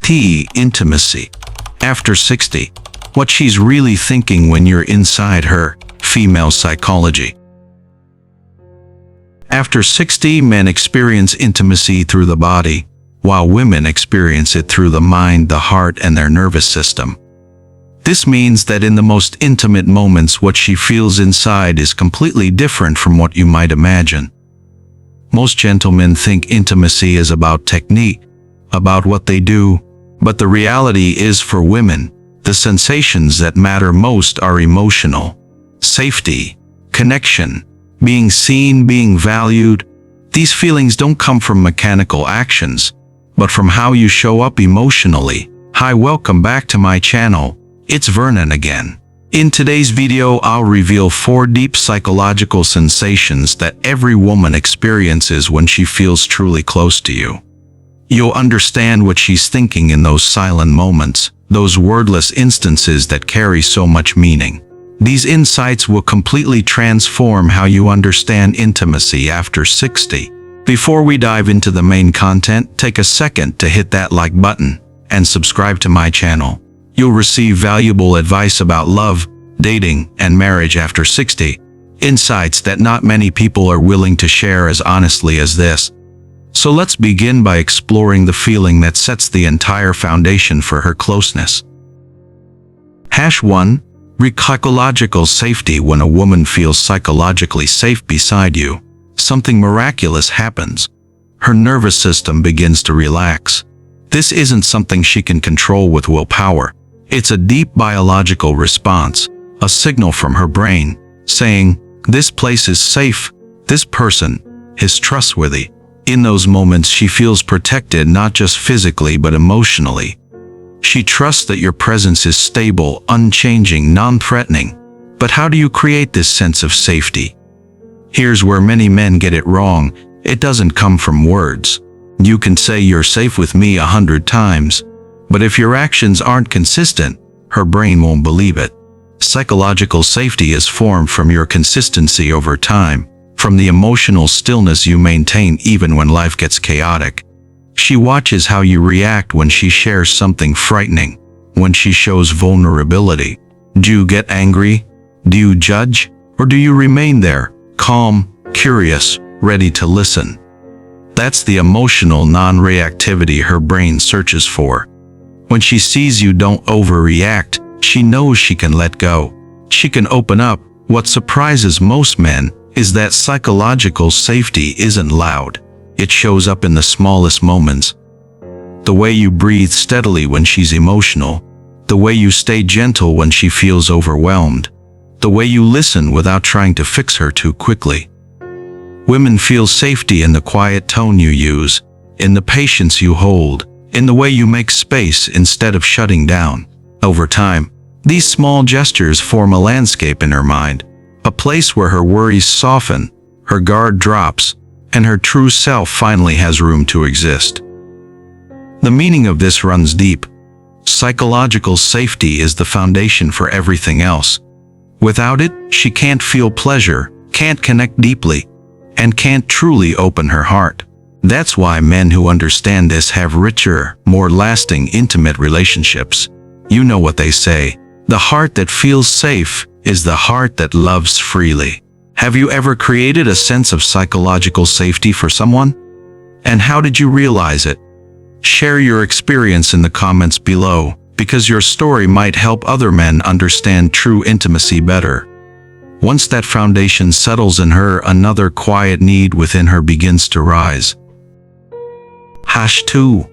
Intimacy. After 60. What she's really thinking when you're inside her. Female psychology. After 60, men experience intimacy through the body, while women experience it through the mind, the heart, and their nervous system. This means that in the most intimate moments, what she feels inside is completely different from what you might imagine. Most gentlemen think intimacy is about technique, about what they do, but the reality is for women, the sensations that matter most are emotional. Safety, connection, being seen, being valued. These feelings don't come from mechanical actions, but from how you show up emotionally. Hi, welcome back to my channel. It's Vernon again. In today's video, I'll reveal 4 deep psychological sensations that every woman experiences when she feels truly close to you. You'll understand what she's thinking in those silent moments, those wordless instances that carry so much meaning. These insights will completely transform how you understand intimacy after 60. Before we dive into the main content, take a second to hit that like button and subscribe to my channel. You'll receive valuable advice about love, dating, and marriage after 60. Insights that not many people are willing to share as honestly as this. So let's begin by exploring the feeling that sets the entire foundation for her closeness. 1. Psychological safety. When a woman feels psychologically safe beside you, something miraculous happens. Her nervous system begins to relax. This isn't something she can control with willpower. It's a deep biological response, a signal from her brain, saying, "This place is safe, this person is trustworthy." In those moments, she feels protected not just physically but emotionally. She trusts that your presence is stable, unchanging, non-threatening. But how do you create this sense of safety? Here's where many men get it wrong. It doesn't come from words. You can say "you're safe with me" 100 times, but if your actions aren't consistent, her brain won't believe it. Psychological safety is formed from your consistency over time, from the emotional stillness you maintain even when life gets chaotic. She watches how you react when she shares something frightening, when she shows vulnerability. Do you get angry? Do you judge? Or do you remain there, calm, curious, ready to listen? That's the emotional non-reactivity her brain searches for. When she sees you don't overreact, she knows she can let go. She can open up. What surprises most men is that psychological safety isn't loud. It shows up in the smallest moments. The way you breathe steadily when she's emotional. The way you stay gentle when she feels overwhelmed. The way you listen without trying to fix her too quickly. Women feel safety in the quiet tone you use, in the patience you hold, in the way you make space instead of shutting down. Over time, these small gestures form a landscape in her mind, a place where her worries soften, her guard drops, and her true self finally has room to exist. The meaning of this runs deep. Psychological safety is the foundation for everything else. Without it, she can't feel pleasure, can't connect deeply, and can't truly open her heart. That's why men who understand this have richer, more lasting, intimate relationships. You know what they say, the heart that feels safe is the heart that loves freely. Have you ever created a sense of psychological safety for someone? And how did you realize it? Share your experience in the comments below, because your story might help other men understand true intimacy better. Once that foundation settles in her, another quiet need within her begins to rise. 2.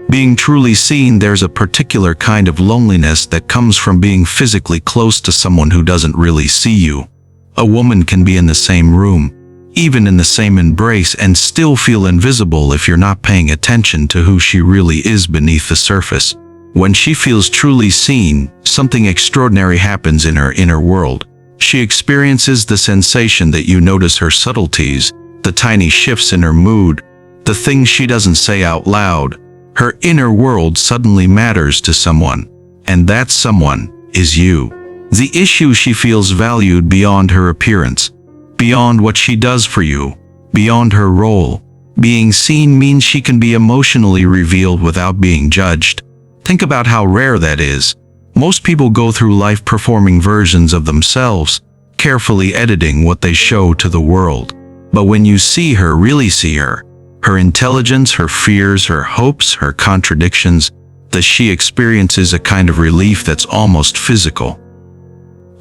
Being truly seen. There's a particular kind of loneliness that comes from being physically close to someone who doesn't really see you. A woman can be in the same room, even in the same embrace, and still feel invisible if you're not paying attention to who she really is beneath the surface. When she feels truly seen, something extraordinary happens in her inner world. She experiences the sensation that you notice her subtleties, the tiny shifts in her mood, the things she doesn't say out loud. Her inner world suddenly matters to someone, and that someone is you. The issue: she feels valued beyond her appearance, beyond what she does for you, beyond her role. Being seen means she can be emotionally revealed without being judged. Think about how rare that is. Most people go through life performing versions of themselves, carefully editing what they show to the world. But when you see her, really see her, her intelligence, her fears, her hopes, her contradictions, that she experiences a kind of relief that's almost physical.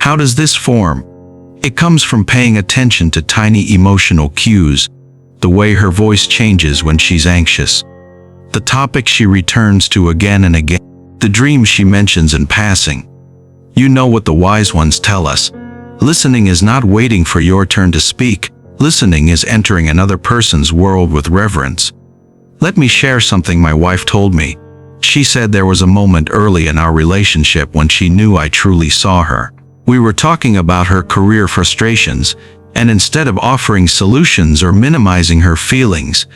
How does this form? It comes from paying attention to tiny emotional cues, the way her voice changes when she's anxious, the topic she returns to again and again, the dreams she mentions in passing. You know what the wise ones tell us. Listening is not waiting for your turn to speak. Listening is entering another person's world with reverence. Let me share something my wife told me. She said there was a moment early in our relationship when she knew I truly saw her. We were talking about her career frustrations, and instead of offering solutions or minimizing her feelings,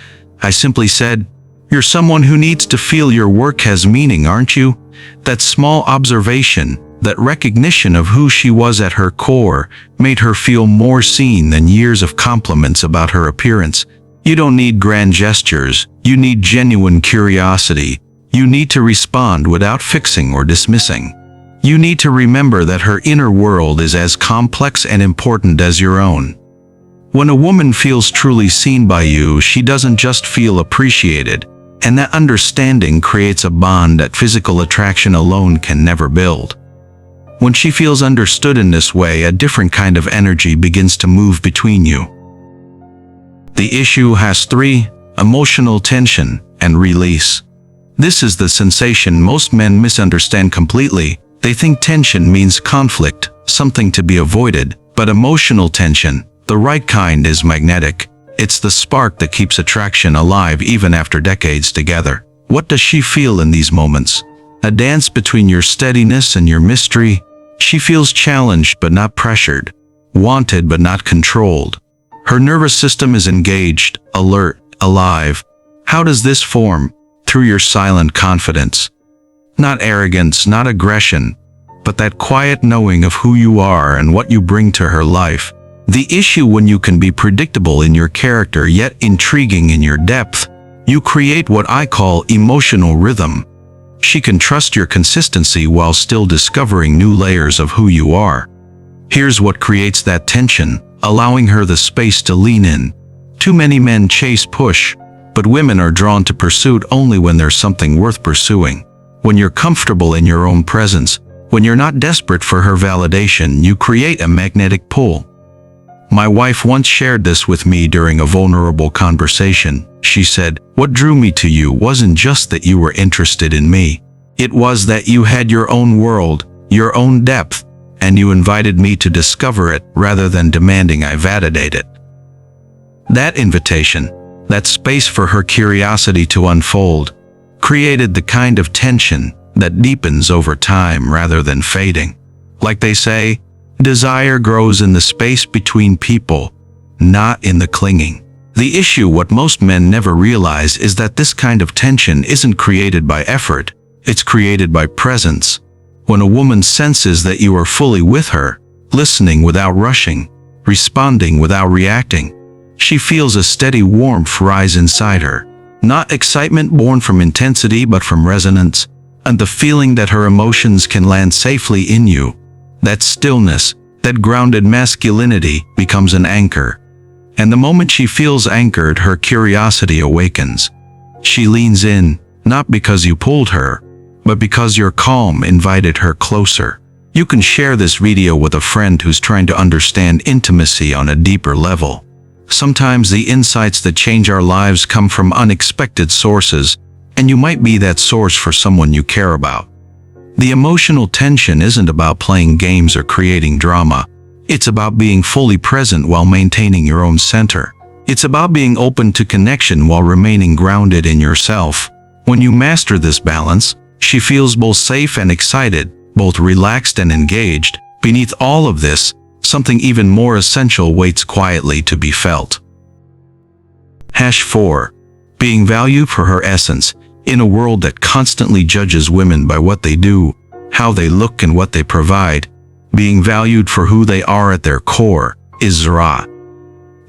I simply said, "You're someone who needs to feel your work has meaning, aren't you?" That small observation, that recognition of who she was at her core, made her feel more seen than years of compliments about her appearance. You don't need grand gestures, you need genuine curiosity. You need to respond without fixing or dismissing. You need to remember that her inner world is as complex and important as your own. When a woman feels truly seen by you, she doesn't just feel appreciated, and that understanding creates a bond that physical attraction alone can never build. When she feels understood in this way, a different kind of energy begins to move between you. The issue has three: emotional tension and release. This is the sensation most men misunderstand completely. They think tension means conflict, something to be avoided, but emotional tension, the right kind, is magnetic. It's the spark that keeps attraction alive even after decades together. What does she feel in these moments? A dance between your steadiness and your mystery. She feels challenged but not pressured, wanted but not controlled. Her nervous system is engaged, alert, alive. How does this form? Through your silent confidence. Not arrogance, not aggression, but that quiet knowing of who you are and what you bring to her life. The issue when you can be predictable in your character yet intriguing in your depth, you create what I call emotional rhythm. She can trust your consistency while still discovering new layers of who you are. Here's what creates that tension, allowing her the space to lean in. Too many men chase push, but women are drawn to pursuit only when there's something worth pursuing. When you're comfortable in your own presence, when you're not desperate for her validation, you create a magnetic pull. My wife once shared this with me during a vulnerable conversation. She said, "What drew me to you wasn't just that you were interested in me. It was that you had your own world, your own depth, and you invited me to discover it rather than demanding I validate it." That invitation, that space for her curiosity to unfold, created the kind of tension that deepens over time rather than fading. Like they say, desire grows in the space between people, not in the clinging. The issue, what most men never realize, is that this kind of tension isn't created by effort, it's created by presence. When a woman senses that you are fully with her, listening without rushing, responding without reacting, she feels a steady warmth rise inside her. Not excitement born from intensity but from resonance, and the feeling that her emotions can land safely in you. That stillness, that grounded masculinity, becomes an anchor. And the moment she feels anchored, her curiosity awakens. She leans in, not because you pulled her, but because your calm invited her closer. You can share this video with a friend who's trying to understand intimacy on a deeper level. Sometimes the insights that change our lives come from unexpected sources, and you might be that source for someone you care about. The emotional tension isn't about playing games or creating drama. It's about being fully present while maintaining your own center. It's about being open to connection while remaining grounded in yourself. When you master this balance, she feels both safe and excited, both relaxed and engaged. Beneath all of this, something even more essential waits quietly to be felt. 4. Being valued for her essence. In a world that constantly judges women by what they do, how they look, and what they provide, being valued for who they are at their core is raw.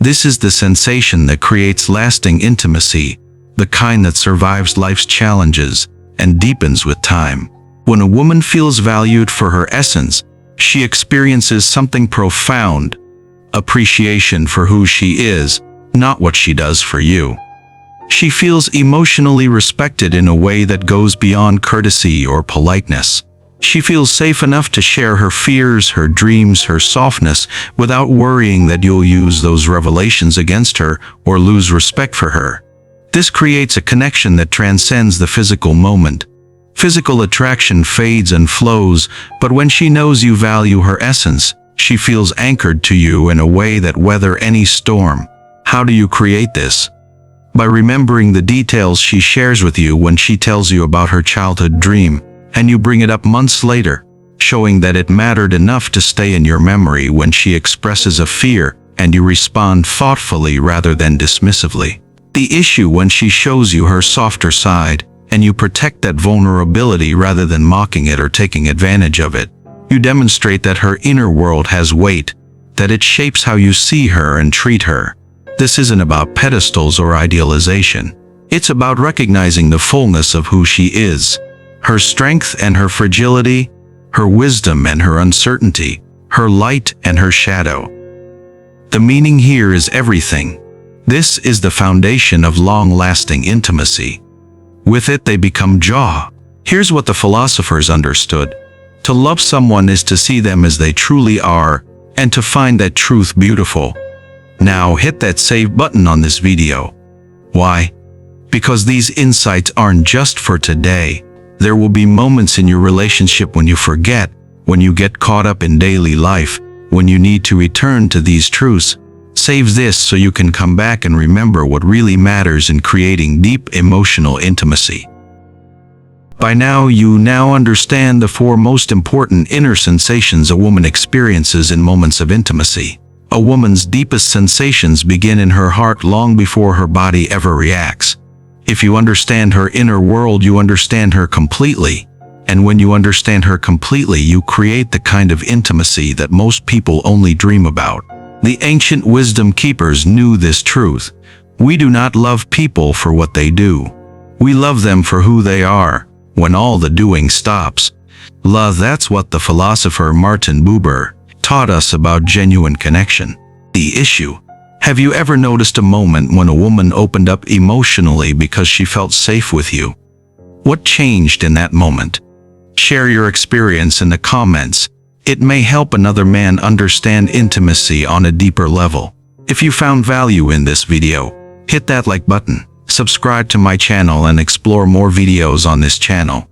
This is the sensation that creates lasting intimacy, the kind that survives life's challenges and deepens with time. When a woman feels valued for her essence, she experiences something profound: appreciation for who she is, not what she does for you. She feels emotionally respected in a way that goes beyond courtesy or politeness. She feels safe enough to share her fears, her dreams, her softness, without worrying that you'll use those revelations against her or lose respect for her. This creates a connection that transcends the physical moment. Physical attraction fades and flows, but when she knows you value her essence, she feels anchored to you in a way that weather any storm. How do you create this? By remembering the details she shares with you when she tells you about her childhood dream, and you bring it up months later, showing that it mattered enough to stay in your memory when she expresses a fear, and you respond thoughtfully rather than dismissively. The issue when she shows you her softer side, and you protect that vulnerability rather than mocking it or taking advantage of it. You demonstrate that her inner world has weight, that it shapes how you see her and treat her. This isn't about pedestals or idealization. It's about recognizing the fullness of who she is, her strength and her fragility, her wisdom and her uncertainty, her light and her shadow. The meaning here is everything. This is the foundation of long-lasting intimacy. With it they become jaw. Here's what the philosophers understood. To love someone is to see them as they truly are, and to find that truth beautiful. Now hit that save button on this video. Why? Because these insights aren't just for today. There will be moments in your relationship when you forget, when you get caught up in daily life, when you need to return to these truths. Save this so you can come back and remember what really matters in creating deep emotional intimacy. By now, you understand the 4 most important inner sensations a woman experiences in moments of intimacy. A woman's deepest sensations begin in her heart long before her body ever reacts. If you understand her inner world, you understand her completely. And when you understand her completely, you create the kind of intimacy that most people only dream about. The ancient wisdom keepers knew this truth. We do not love people for what they do. We love them for who they are, when all the doing stops. Love, that's what the philosopher Martin Buber taught us about genuine connection. The issue. Have you ever noticed a moment when a woman opened up emotionally because she felt safe with you? What changed in that moment? Share your experience in the comments. It may help another man understand intimacy on a deeper level. If you found value in this video, hit that like button, subscribe to my channel and explore more videos on this channel.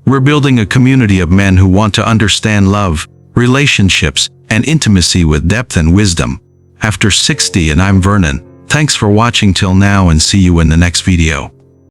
We're building a community of men who want to understand love, relationships, and intimacy with depth and wisdom. After 60, and I'm Vernon. Thanks for watching till now and see you in the next video.